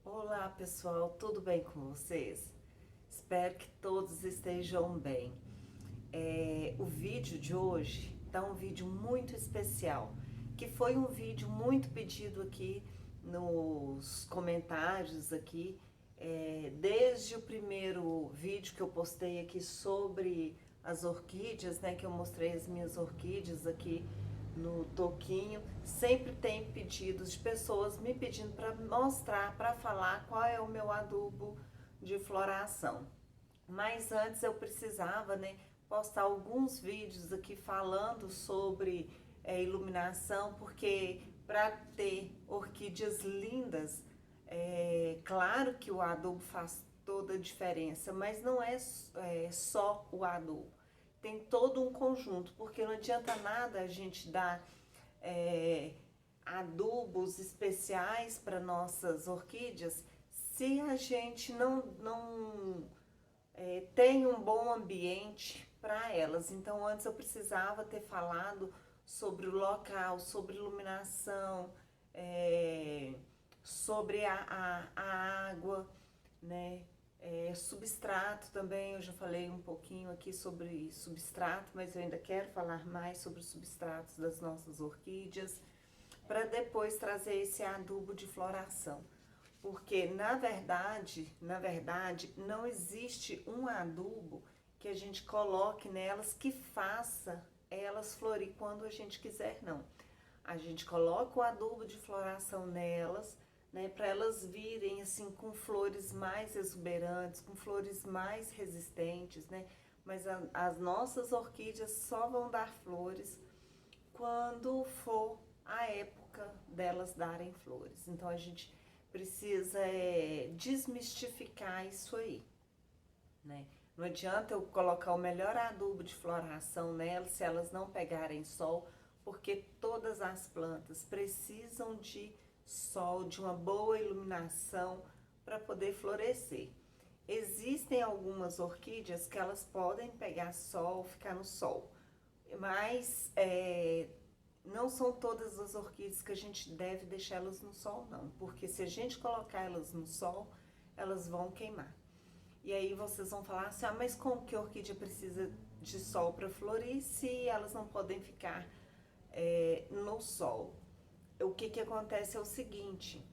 Olá pessoal, tudo bem com vocês? Espero que todos estejam bem. O vídeo de hoje tá um vídeo muito especial, que foi um vídeo muito pedido aqui nos comentários aqui, desde o primeiro vídeo que eu postei aqui sobre as orquídeas, né, que eu mostrei as minhas orquídeas aqui no toquinho, sempre tem pedidos de pessoas me pedindo para mostrar, para falar qual é o meu adubo de floração. Mas antes eu precisava, né, postar alguns vídeos aqui falando sobre iluminação, porque para ter orquídeas lindas, claro que o adubo faz toda a diferença, mas não é só o adubo. Tem todo um conjunto, porque não adianta nada a gente dar é, adubos especiais para nossas orquídeas se a gente não tem um bom ambiente para elas. Então, antes eu precisava ter falado sobre o local, sobre iluminação, é, sobre a água, né? Substrato também, eu já falei um pouquinho aqui sobre substrato, mas eu ainda quero falar mais sobre os substratos das nossas orquídeas, para depois trazer esse adubo de floração. Porque na verdade, não existe um adubo que a gente coloque nelas que faça elas florir quando a gente quiser, não. A gente coloca o adubo de floração nelas, né, para elas virem assim com flores mais exuberantes, com flores mais resistentes, né? Mas as nossas orquídeas só vão dar flores quando for a época delas darem flores. Então a gente precisa desmistificar isso aí, né? Não adianta eu colocar o melhor adubo de floração nelas se elas não pegarem sol, porque todas as plantas precisam de sol, de uma boa iluminação para poder florescer. Existem algumas orquídeas que elas podem pegar sol, ficar no sol, mas não são todas as orquídeas que a gente deve deixar elas no sol, não, porque se a gente colocar elas no sol, elas vão queimar. E aí vocês vão falar assim, mas como que a orquídea precisa de sol para florir se elas não podem ficar no sol? O que acontece é o seguinte,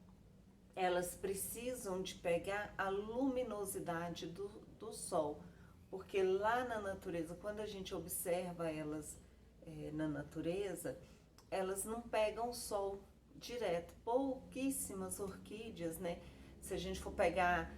elas precisam de pegar a luminosidade do sol, porque lá na natureza, quando a gente observa elas na natureza, elas não pegam sol direto. Pouquíssimas orquídeas, né? Se a gente for pegar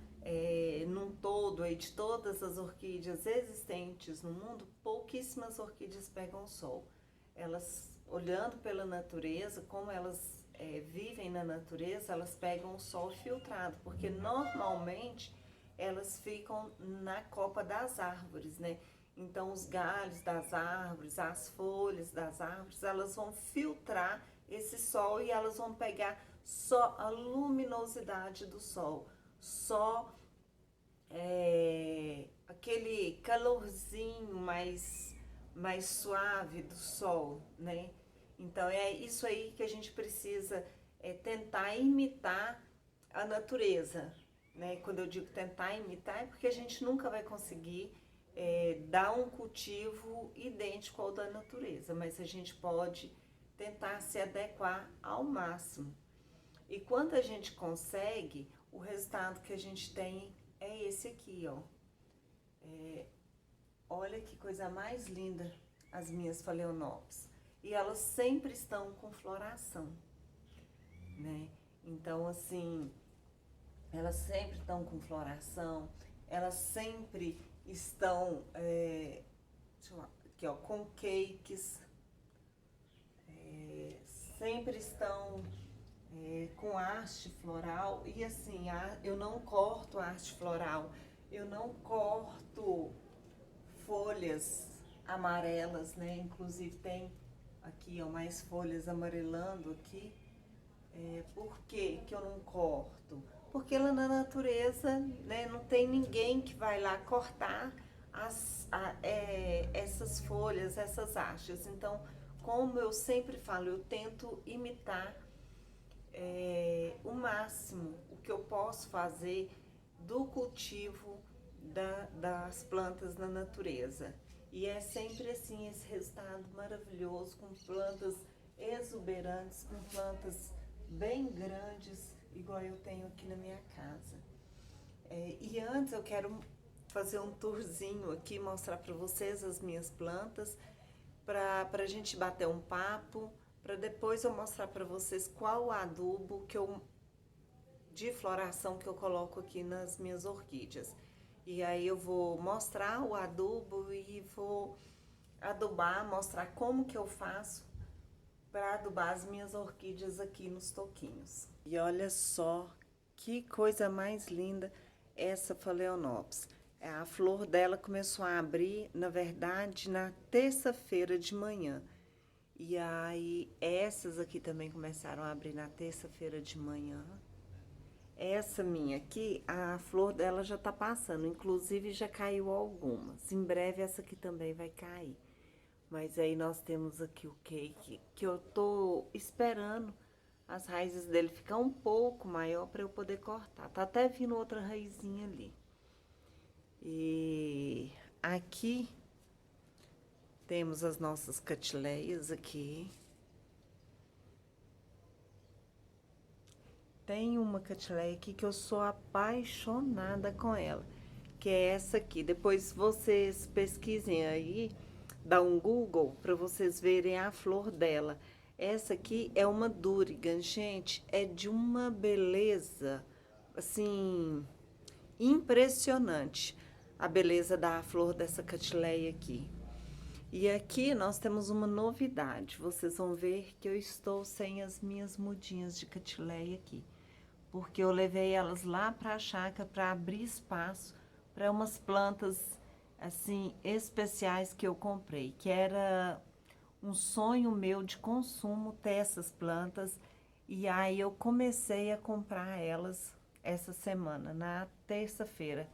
num todo aí de todas as orquídeas existentes no mundo, pouquíssimas orquídeas pegam sol. Elas, olhando pela natureza, como elas vivem na natureza, elas pegam o sol filtrado, porque normalmente elas ficam na copa das árvores, né? Então os galhos das árvores, as folhas das árvores, elas vão filtrar esse sol e elas vão pegar só a luminosidade do sol, só aquele calorzinho mais suave do sol, né? Então é isso aí que a gente precisa tentar imitar a natureza, né? Quando eu digo tentar imitar é porque a gente nunca vai conseguir dar um cultivo idêntico ao da natureza, mas a gente pode tentar se adequar ao máximo. E quando a gente consegue, o resultado que a gente tem é esse aqui, ó. Olha que coisa mais linda as minhas phalaenopsis. E elas sempre estão com floração, né? Então, assim, elas sempre estão com floração, elas sempre estão, deixa eu lá, aqui ó, com cakes, sempre estão com haste floral. E assim, eu não corto a haste floral, eu não corto folhas amarelas, né? Inclusive tem aqui ó, mais folhas amarelando aqui. Por que eu não corto? Porque lá na natureza, né, não tem ninguém que vai lá cortar essas folhas, essas hastes. Então, como eu sempre falo, eu tento imitar o máximo, o que eu posso fazer do cultivo das plantas na natureza. E é sempre assim, esse resultado maravilhoso, com plantas exuberantes, com plantas bem grandes, igual eu tenho aqui na minha casa. E antes eu quero fazer um tourzinho aqui, mostrar para vocês as minhas plantas, para a gente bater um papo, para depois eu mostrar para vocês qual o adubo de floração que eu coloco aqui nas minhas orquídeas. E aí eu vou mostrar o adubo e vou adubar, mostrar como que eu faço para adubar as minhas orquídeas aqui nos toquinhos. E olha só que coisa mais linda essa Phalaenopsis. A flor dela começou a abrir, na verdade, na terça-feira de manhã. E aí essas aqui também começaram a abrir na terça-feira de manhã. Essa minha aqui, a flor dela já tá passando, inclusive já caiu algumas. Em breve essa aqui também vai cair. Mas aí nós temos aqui o cake, que eu tô esperando as raízes dele ficar um pouco maior para eu poder cortar. Tá até vindo outra raizinha ali. E aqui temos as nossas catileias aqui. Tem uma catileia aqui que eu sou apaixonada com ela, que é essa aqui. Depois vocês pesquisem aí, dá um Google para vocês verem a flor dela. Essa aqui é uma Durigan, gente, é de uma beleza, assim, impressionante a beleza da flor dessa catileia aqui. E aqui nós temos uma novidade, vocês vão ver que eu estou sem as minhas mudinhas de catileia aqui, porque eu levei elas lá para a chácara para abrir espaço para umas plantas assim especiais que eu comprei, que era um sonho meu de consumo ter essas plantas. E aí eu comecei a comprar elas essa semana, na terça-feira,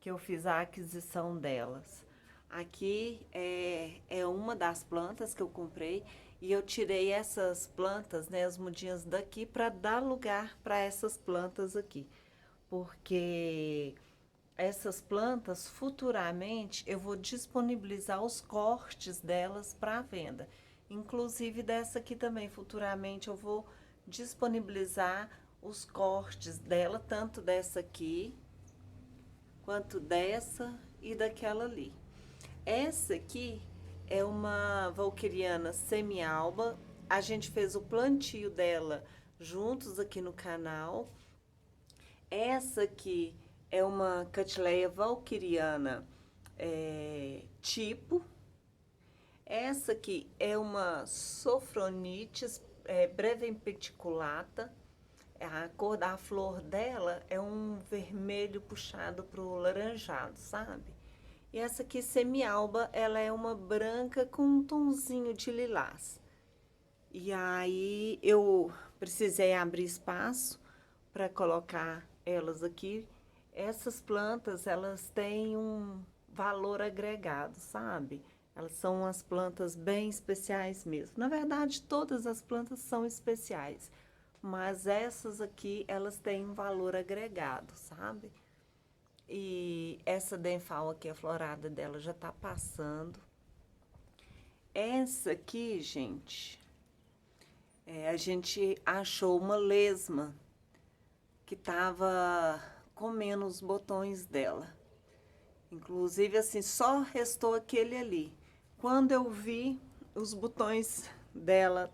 que eu fiz a aquisição delas. Aqui é uma das plantas que eu comprei e eu tirei essas plantas, né, as mudinhas daqui, para dar lugar para essas plantas aqui. Porque essas plantas, futuramente, eu vou disponibilizar os cortes delas para venda. Inclusive dessa aqui também, futuramente, eu vou disponibilizar os cortes dela, tanto dessa aqui, quanto dessa e daquela ali. Essa aqui é uma valquiriana semi-alba. A gente fez o plantio dela juntos aqui no canal. Essa aqui é uma catileia valquiriana tipo. Essa aqui é uma Sophronitis brevempediculata. A cor da flor dela é um vermelho puxado pro laranjado, sabe? E essa aqui, semi-alba, ela é uma branca com um tonzinho de lilás. E aí eu precisei abrir espaço para colocar elas aqui. Essas plantas, elas têm um valor agregado, sabe? Elas são umas plantas bem especiais mesmo. Na verdade, todas as plantas são especiais, mas essas aqui, elas têm um valor agregado, sabe? E essa denfal aqui, a florada dela já tá passando. Essa aqui, gente, a gente achou uma lesma que tava comendo os botões dela. Inclusive, assim, só restou aquele ali. Quando eu vi, os botões dela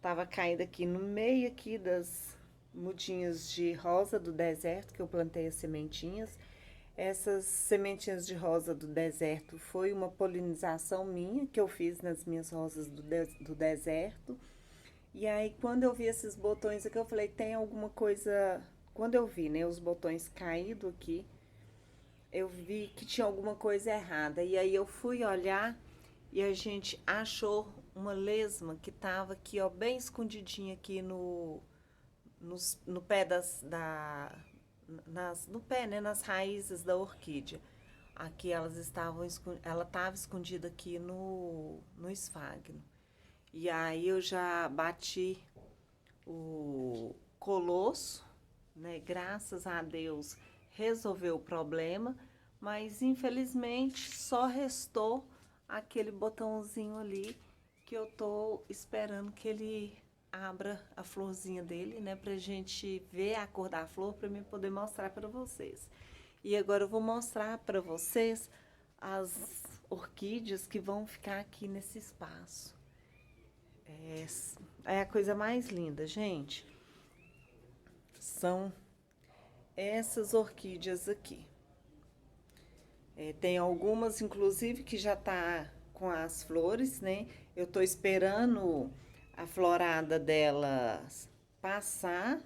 tava caindo aqui no meio aqui das mudinhas de rosa do deserto, que eu plantei as sementinhas. Essas sementinhas de rosa do deserto foi uma polinização minha, que eu fiz nas minhas rosas do deserto. E aí, quando eu vi esses botões aqui, eu falei, tem alguma coisa... Quando eu vi, né, os botões caídos aqui, eu vi que tinha alguma coisa errada. E aí eu fui olhar e a gente achou uma lesma que tava aqui, ó, bem escondidinha aqui no pé no pé, né, nas raízes da orquídea. Aqui ela estava escondida aqui no esfagno. E aí eu já bati o colosso, né? Graças a Deus resolveu o problema, mas infelizmente só restou aquele botãozinho ali que eu tô esperando que ele abra a florzinha dele, né, pra gente ver a cor da flor para mim poder mostrar para vocês. E agora eu vou mostrar para vocês as orquídeas que vão ficar aqui nesse espaço. É a coisa mais linda, gente. São essas orquídeas aqui. Tem algumas, inclusive, que já tá com as flores, né? Eu tô esperando a florada delas passar.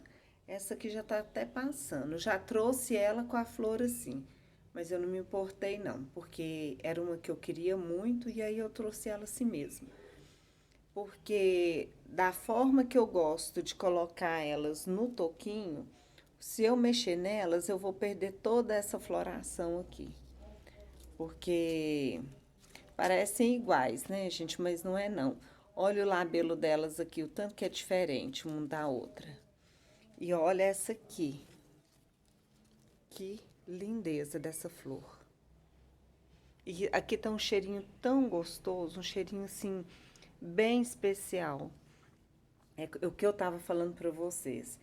Essa aqui já tá até passando. Já trouxe ela com a flor assim, mas eu não me importei não, porque era uma que eu queria muito e aí eu trouxe ela assim mesmo. Porque da forma que eu gosto de colocar elas no toquinho, se eu mexer nelas, eu vou perder toda essa floração aqui. Porque parecem iguais, né, gente? Mas não é não. Olha o labelo delas aqui, o tanto que é diferente uma da outra. E olha essa aqui. Que lindeza dessa flor. E aqui tá um cheirinho tão gostoso, um cheirinho assim, bem especial. É o que eu tava falando pra vocês.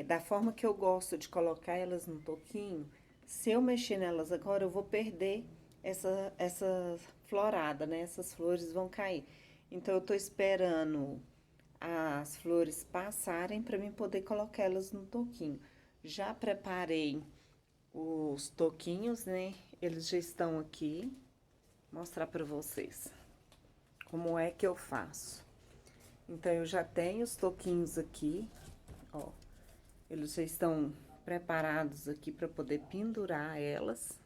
Da forma que eu gosto de colocar elas no toquinho, se eu mexer nelas agora, eu vou perder essa florada, né? Essas flores vão cair. Então, eu tô esperando as flores passarem para mim poder colocar elas no toquinho. Já preparei os toquinhos, né? Eles já estão aqui. Vou mostrar para vocês como é que eu faço. Então, eu já tenho os toquinhos aqui, ó. Eles já estão preparados aqui para poder pendurar elas.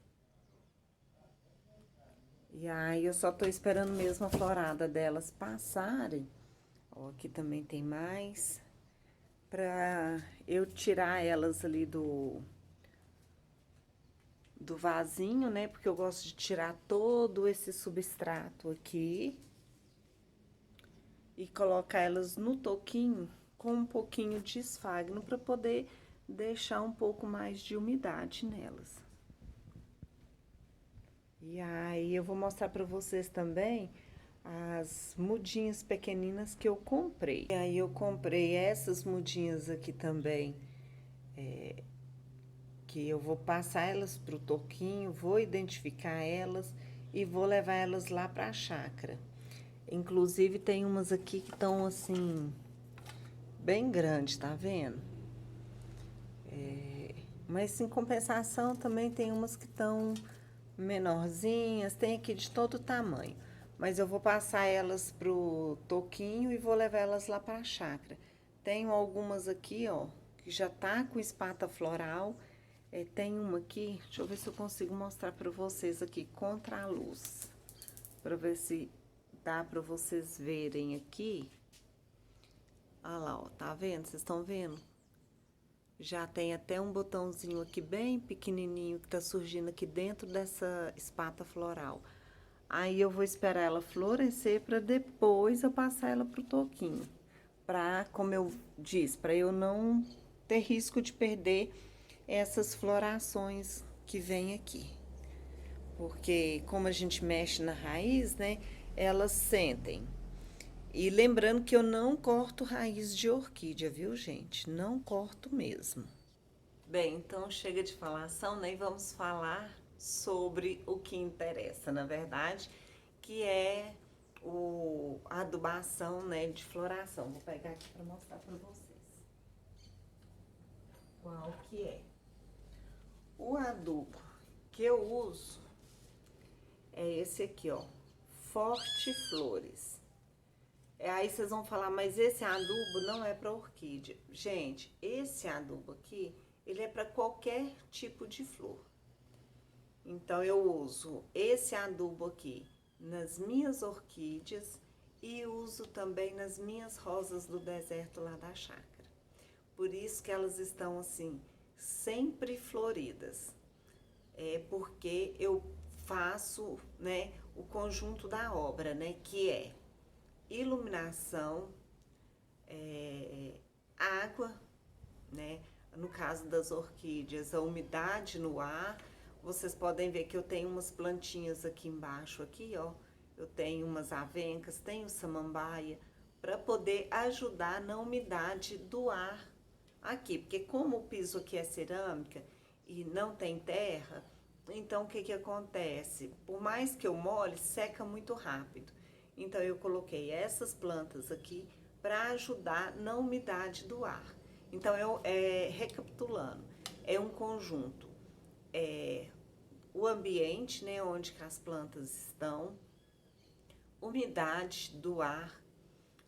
E aí, eu só tô esperando mesmo a florada delas passarem. Ó, aqui também tem mais. Pra eu tirar elas ali do vasinho, né? Porque eu gosto de tirar todo esse substrato aqui. E colocar elas no toquinho com um pouquinho de esfagno para poder deixar um pouco mais de umidade nelas. E aí, eu vou mostrar para vocês também as mudinhas pequeninas que eu comprei. E aí, eu comprei essas mudinhas aqui também, que eu vou passar elas pro toquinho, vou identificar elas e vou levar elas lá pra chácara. Inclusive, tem umas aqui que estão assim, bem grandes, tá vendo? Mas em compensação também tem umas que estão menorzinhas, tem aqui de todo tamanho. Mas eu vou passar elas pro toquinho e vou levar elas lá pra chácara. Tenho algumas aqui, ó, que já tá com espata floral. Tem uma aqui, deixa eu ver se eu consigo mostrar pra vocês aqui contra a luz. Pra ver se dá pra vocês verem aqui. Olha lá, ó, tá vendo? Vocês estão vendo? Já tem até um botãozinho aqui bem pequenininho que tá surgindo aqui dentro dessa espata floral. Aí eu vou esperar ela florescer para depois eu passar ela pro toquinho. Pra, como eu disse, para eu não ter risco de perder essas florações que vem aqui. Porque como a gente mexe na raiz, né, elas sentem. E lembrando que eu não corto raiz de orquídea, viu, gente? Não corto mesmo. Bem, então chega de falação, né? E vamos falar sobre o que interessa, na verdade, que é a adubação, né, de floração. Vou pegar aqui para mostrar para vocês qual que é. O adubo que eu uso é esse aqui, ó, Forte Flores. Aí vocês vão falar, mas esse adubo não é para orquídea. Gente, esse adubo aqui, ele é para qualquer tipo de flor. Então, eu uso esse adubo aqui nas minhas orquídeas e uso também nas minhas rosas do deserto lá da chácara. Por isso que elas estão assim, sempre floridas. É porque eu faço, né, o conjunto da obra, né, que é iluminação, água, né? No caso das orquídeas, a umidade no ar. Vocês podem ver que eu tenho umas plantinhas aqui embaixo, aqui, ó. Eu tenho umas avencas, tenho samambaia, para poder ajudar na umidade do ar aqui. Porque como o piso aqui é cerâmica e não tem terra, então o que que acontece? Por mais que eu molhe, seca muito rápido. Então eu coloquei essas plantas aqui para ajudar na umidade do ar. Então recapitulando, é um conjunto, o ambiente, né, onde que as plantas estão, umidade do ar,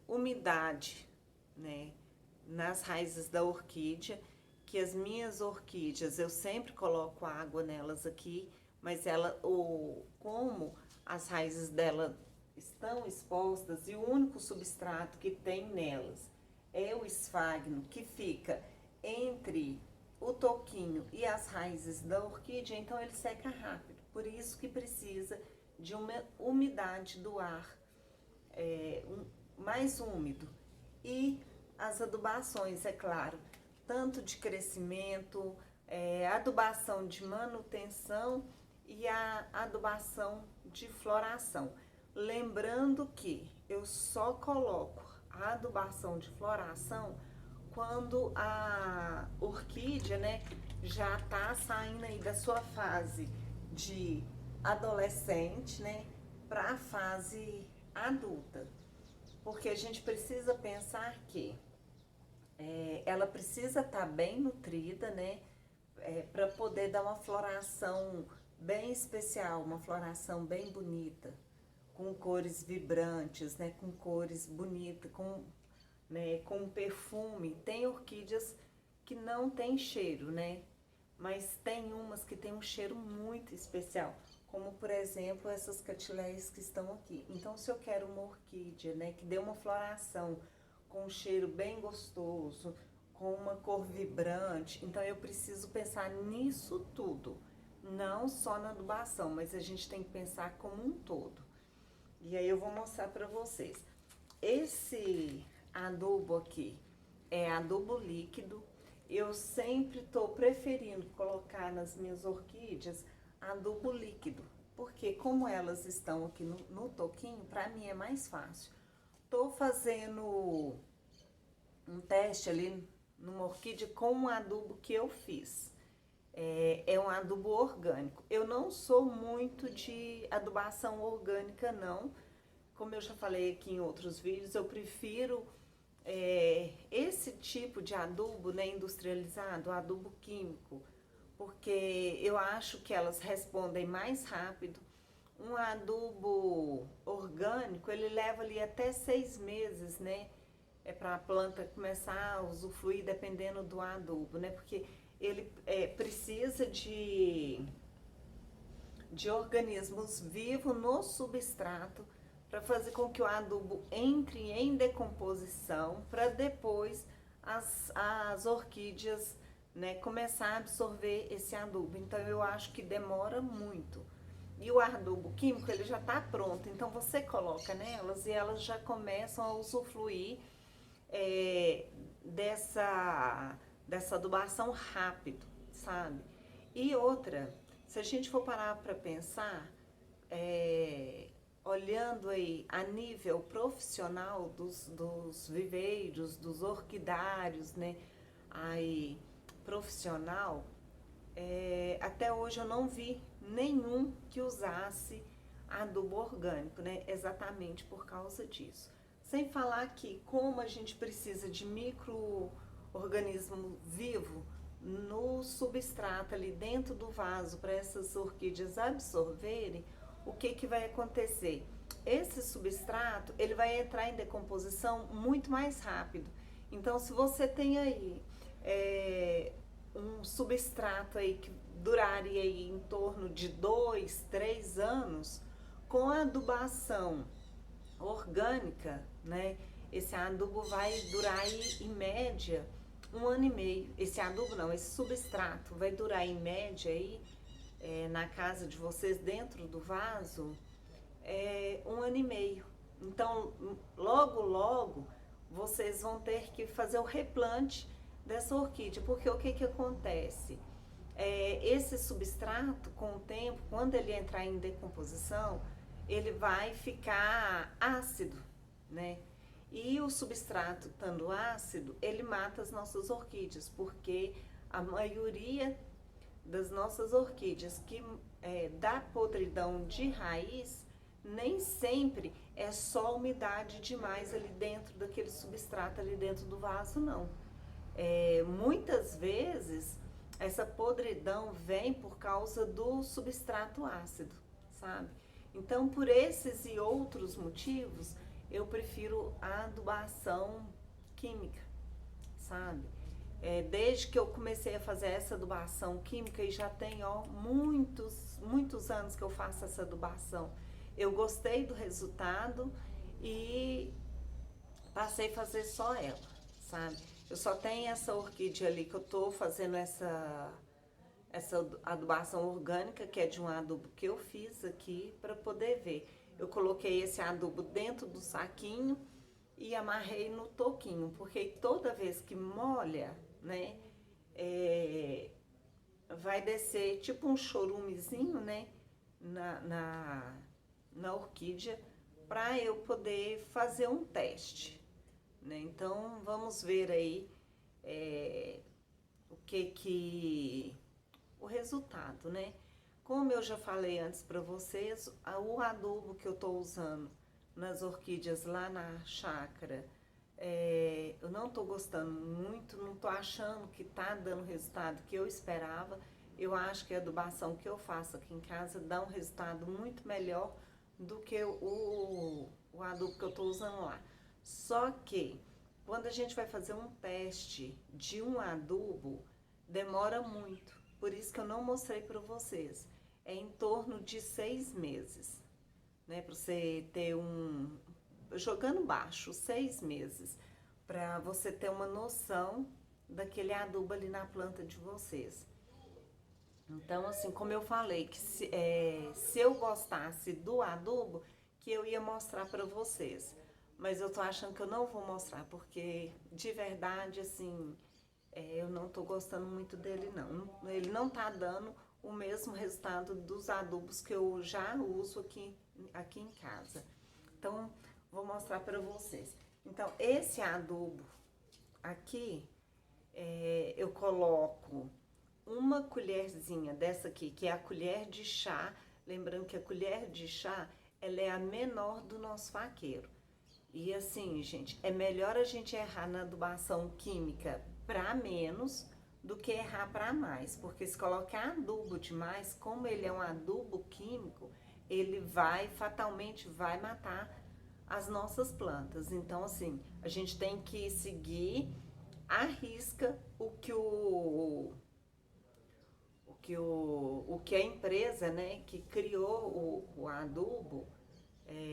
umidade, né, nas raízes da orquídea, que as minhas orquídeas, eu sempre coloco água nelas aqui, mas como as raízes dela estão expostas e o único substrato que tem nelas é o esfagno, que fica entre o toquinho e as raízes da orquídea, então ele seca rápido. Por isso que precisa de uma umidade do ar mais úmido. E as adubações, é claro, tanto de crescimento, adubação de manutenção e a adubação de floração. Lembrando que eu só coloco a adubação de floração quando a orquídea, né, já tá saindo aí da sua fase de adolescente, né, para a fase adulta. Porque a gente precisa pensar que ela precisa estar bem nutrida, né, para poder dar uma floração bem especial, uma floração bem bonita, com cores vibrantes, né, com cores bonitas, com perfume. Tem orquídeas que não tem cheiro, né, mas tem umas que tem um cheiro muito especial, como por exemplo essas catileias que estão aqui. Então se eu quero uma orquídea, né, que dê uma floração com um cheiro bem gostoso, com uma cor vibrante, então eu preciso pensar nisso tudo, não só na adubação, mas a gente tem que pensar como um todo. E aí eu vou mostrar para vocês. Esse adubo aqui é adubo líquido. Eu sempre estou preferindo colocar nas minhas orquídeas adubo líquido, porque como elas estão aqui no toquinho, para mim é mais fácil. Tô fazendo um teste ali numa orquídea com um adubo que eu fiz. É um adubo orgânico. Eu não sou muito de adubação orgânica, não. Como eu já falei aqui em outros vídeos, eu prefiro esse tipo de adubo, né, industrializado, adubo químico, porque eu acho que elas respondem mais rápido. Um adubo orgânico, ele leva ali até 6 meses, né, para a planta começar a usufruir, dependendo do adubo, né, porque ele precisa de organismos vivos no substrato para fazer com que o adubo entre em decomposição, para depois as orquídeas, né, começar a absorver esse adubo. Então eu acho que demora muito. E o adubo químico, ele já está pronto, então você coloca nelas e elas já começam a usufruir dessa adubação rápido, sabe? E outra, se a gente for parar para pensar, olhando aí a nível profissional dos viveiros, dos orquidários, né, aí profissional, até hoje eu não vi nenhum que usasse adubo orgânico, né, exatamente por causa disso. Sem falar que como a gente precisa de micro-organismo vivo no substrato ali dentro do vaso para essas orquídeas absorverem, o que vai acontecer? Esse substrato, ele vai entrar em decomposição muito mais rápido. Então, se você tem aí um substrato aí que duraria aí em torno de 2, 3 anos, com a adubação orgânica, né, esse adubo vai durar aí, em média 1 ano e meio. Esse adubo não, esse substrato vai durar em média aí, na casa de vocês, dentro do vaso, 1 ano e meio. Então, logo, logo, vocês vão ter que fazer o replante dessa orquídea, porque o que que acontece? Esse substrato, com o tempo, quando ele entrar em decomposição, ele vai ficar ácido, né? E o substrato estando ácido, ele mata as nossas orquídeas, porque a maioria das nossas orquídeas que dá podridão de raiz, nem sempre é só umidade demais ali dentro daquele substrato, ali dentro do vaso, não. Muitas vezes essa podridão vem por causa do substrato ácido, sabe? Então, por esses e outros motivos, eu prefiro a adubação química, sabe? Desde que eu comecei a fazer essa adubação química, e já tem muitos anos que eu faço essa adubação, eu gostei do resultado e passei a fazer só ela, sabe? Eu só tenho essa orquídea ali que eu tô fazendo essa adubação orgânica, que é de um adubo que eu fiz aqui para poder ver. Eu coloquei esse adubo dentro do saquinho e amarrei no toquinho, porque toda vez que molha, né, vai descer tipo um chorumezinho, né, na orquídea, para eu poder fazer um teste, né? Então vamos ver aí o resultado, né? Como eu já falei antes para vocês, o adubo que eu tô usando nas orquídeas lá na chácara, eu não tô gostando muito, não tô achando que tá dando o resultado que eu esperava. Eu acho que a adubação que eu faço aqui em casa dá um resultado muito melhor do que o adubo que eu tô usando lá. Só que quando a gente vai fazer um teste de um adubo, demora muito. Por isso que eu não mostrei para vocês. É em torno de 6 meses, né? Para você ter jogando baixo, 6 meses, para você ter uma noção daquele adubo ali na planta de vocês. Então, assim, como eu falei, que se eu gostasse do adubo, que eu ia mostrar para vocês. Mas eu tô achando que eu não vou mostrar, porque de verdade, assim, eu não tô gostando muito dele, não. Ele não tá dando o mesmo resultado dos adubos que eu já uso aqui em casa. Então, vou mostrar para vocês. Então, esse adubo aqui, eu coloco uma colherzinha dessa aqui, que é a colher de chá. Lembrando que a colher de chá, ela é a menor do nosso faqueiro. E assim, gente, é melhor a gente errar na adubação química para menos do que errar para mais. Porque se colocar adubo demais, como ele é um adubo químico, ele fatalmente vai matar as nossas plantas. Então, assim, a gente tem que seguir à risca o que a empresa, né, que criou o adubo,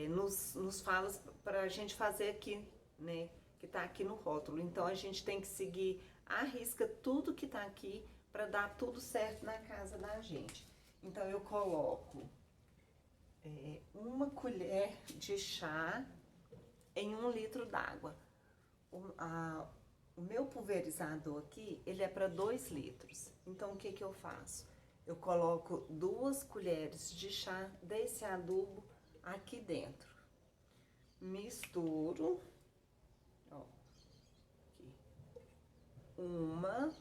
nos fala para a gente fazer aqui, né, que está aqui no rótulo. Então a gente tem que seguir à risca tudo que está aqui para dar tudo certo na casa da gente. Então eu coloco uma colher de chá em 1 litro d'água. O meu pulverizador aqui, ele é para 2 litros. Então, o que que eu faço? Eu coloco 2 colheres de chá desse adubo aqui dentro. Misturo. Ó, aqui. Uma.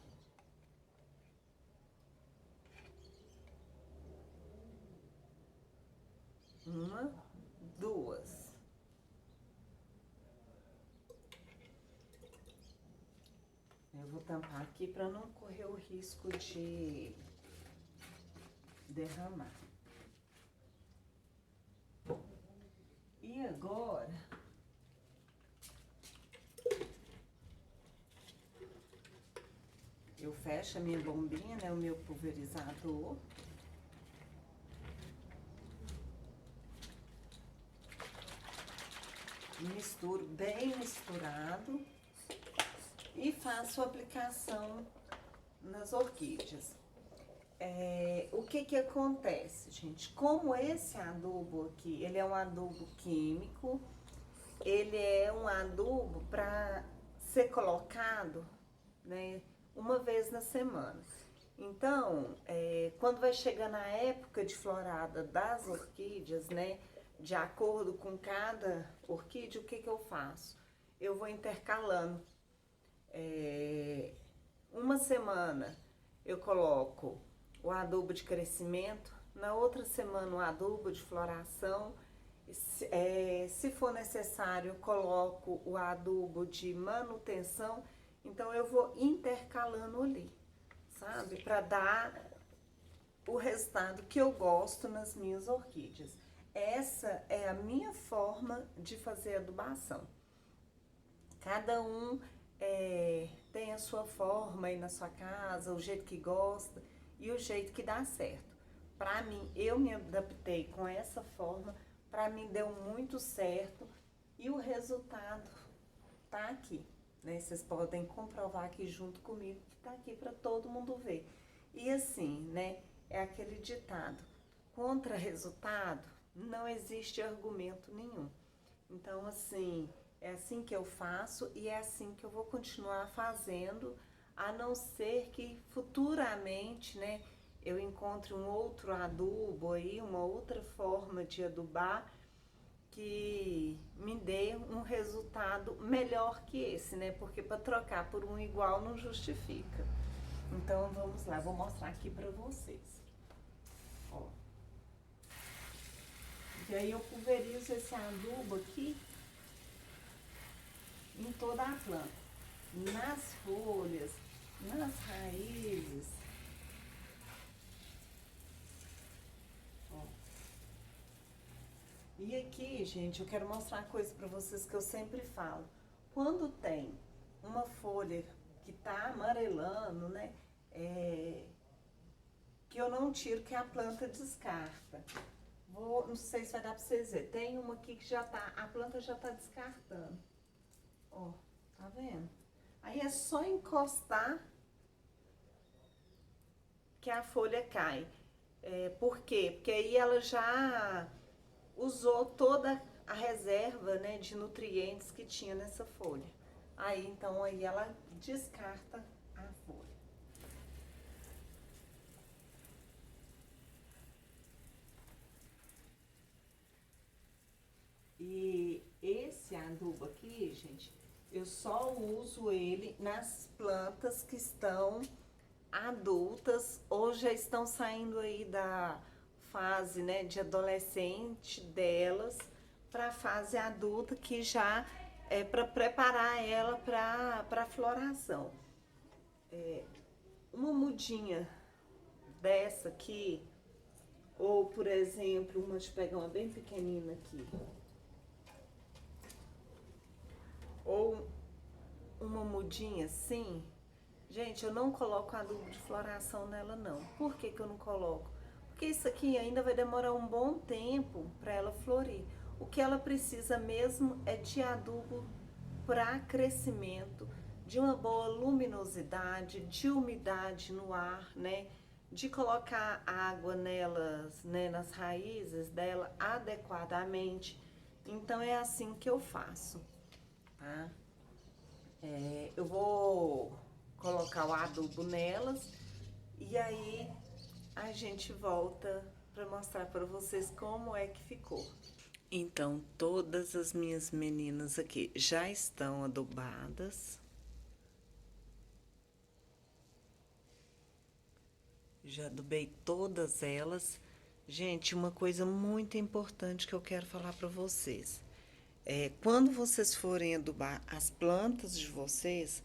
Duas. Eu vou tampar aqui para não correr o risco de derramar. E agora, eu fecho a minha bombinha, né, o meu pulverizador. Misturo bem misturado e faço a aplicação nas orquídeas. O que que acontece, gente? Como esse adubo aqui, ele é um adubo químico, ele é um adubo para ser colocado né? Uma vez na semana. Então, quando vai chegando a época de florada das orquídeas, né? De acordo com cada orquídea, o que que eu faço? Eu vou intercalando. Uma semana eu coloco o adubo de crescimento, na outra semana o adubo de floração. Se for necessário, eu coloco o adubo de manutenção. Então eu vou intercalando ali, sabe? Para dar o resultado que eu gosto nas minhas orquídeas. Essa é a minha forma de fazer adubação. Cada um tem a sua forma aí na sua casa, o jeito que gosta e o jeito que dá certo. Para mim, eu me adaptei com essa forma, para mim deu muito certo e o resultado tá aqui, né? Vocês podem comprovar aqui junto comigo que tá aqui para todo mundo ver. E assim, né? É aquele ditado: contra resultado não existe argumento nenhum. Então, assim, é assim que eu faço e é assim que eu vou continuar fazendo, a não ser que futuramente, né, eu encontre um outro adubo aí, uma outra forma de adubar que me dê um resultado melhor que esse, né? Porque para trocar por um igual não justifica. Então vamos lá, vou mostrar aqui para vocês. Ó. E aí eu pulverizo esse adubo aqui em toda a planta, nas folhas, nas raízes. Ó. E aqui, gente, eu quero mostrar uma coisa para vocês que eu sempre falo. Quando tem uma folha que tá amarelando, né, que eu não tiro, que a planta descarta. Não sei se vai dar para vocês verem. Tem uma aqui que já tá, a planta já tá descartando. Ó, tá vendo? Aí é só encostar que a folha cai. Por quê? Porque aí ela já usou toda a reserva, né, de nutrientes que tinha nessa folha. Aí, então, aí ela descarta a folha. E esse adubo aqui, gente, eu só uso ele nas plantas que estão adultas ou já estão saindo aí da fase, né, de adolescente delas para a fase adulta, que já é para preparar ela para floração. Uma mudinha dessa aqui, ou por exemplo, deixa eu pegar uma bem pequenina aqui, ou uma mudinha assim, gente, eu não coloco adubo de floração nela não. Por que que eu não coloco? Porque isso aqui ainda vai demorar um bom tempo para ela florir. O que ela precisa mesmo é de adubo para crescimento, de uma boa luminosidade, de umidade no ar, né? De colocar água nelas, né, nas raízes dela adequadamente. Então é assim que eu faço, tá? Eu vou colocar o adubo nelas e aí a gente volta para mostrar para vocês como é que ficou. Então, todas as minhas meninas aqui já estão adubadas. Já adubei todas elas. Gente, uma coisa muito importante que eu quero falar para vocês. Quando vocês forem adubar as plantas de vocês,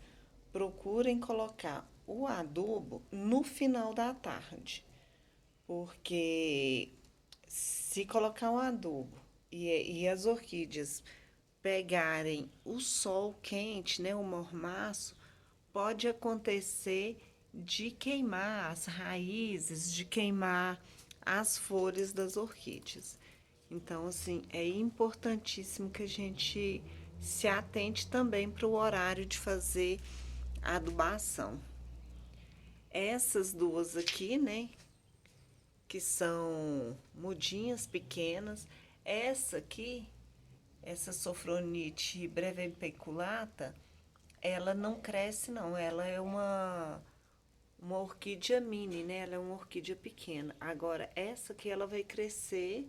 procurem colocar o adubo no final da tarde. Porque se colocar o adubo e as orquídeas pegarem o sol quente, né, o mormaço, pode acontecer de queimar as raízes, de queimar as folhas das orquídeas. Então, assim, é importantíssimo que a gente se atente também para o horário de fazer a adubação. Essas duas aqui, né, que são mudinhas pequenas. Essa aqui, essa Sofronite brevipeculata, ela não cresce não, ela é uma orquídea mini, né? Ela é uma orquídea pequena. Agora, essa aqui ela vai crescer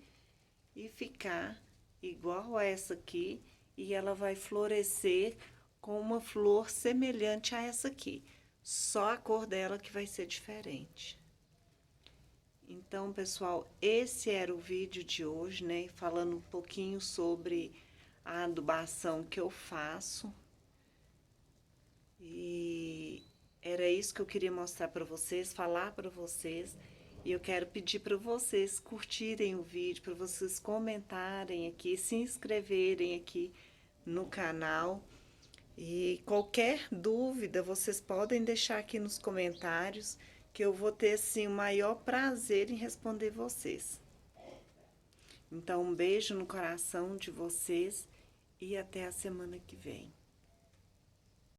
e ficar igual a essa aqui, e ela vai florescer com uma flor semelhante a essa aqui. Só a cor dela que vai ser diferente. Então, pessoal, esse era o vídeo de hoje, né? Falando um pouquinho sobre a adubação que eu faço. E era isso que eu queria mostrar para vocês, falar para vocês. E eu quero pedir para vocês curtirem o vídeo, para vocês comentarem aqui, se inscreverem aqui no canal. E qualquer dúvida, vocês podem deixar aqui nos comentários, que eu vou ter, sim, o maior prazer em responder vocês. Então, um beijo no coração de vocês e até a semana que vem.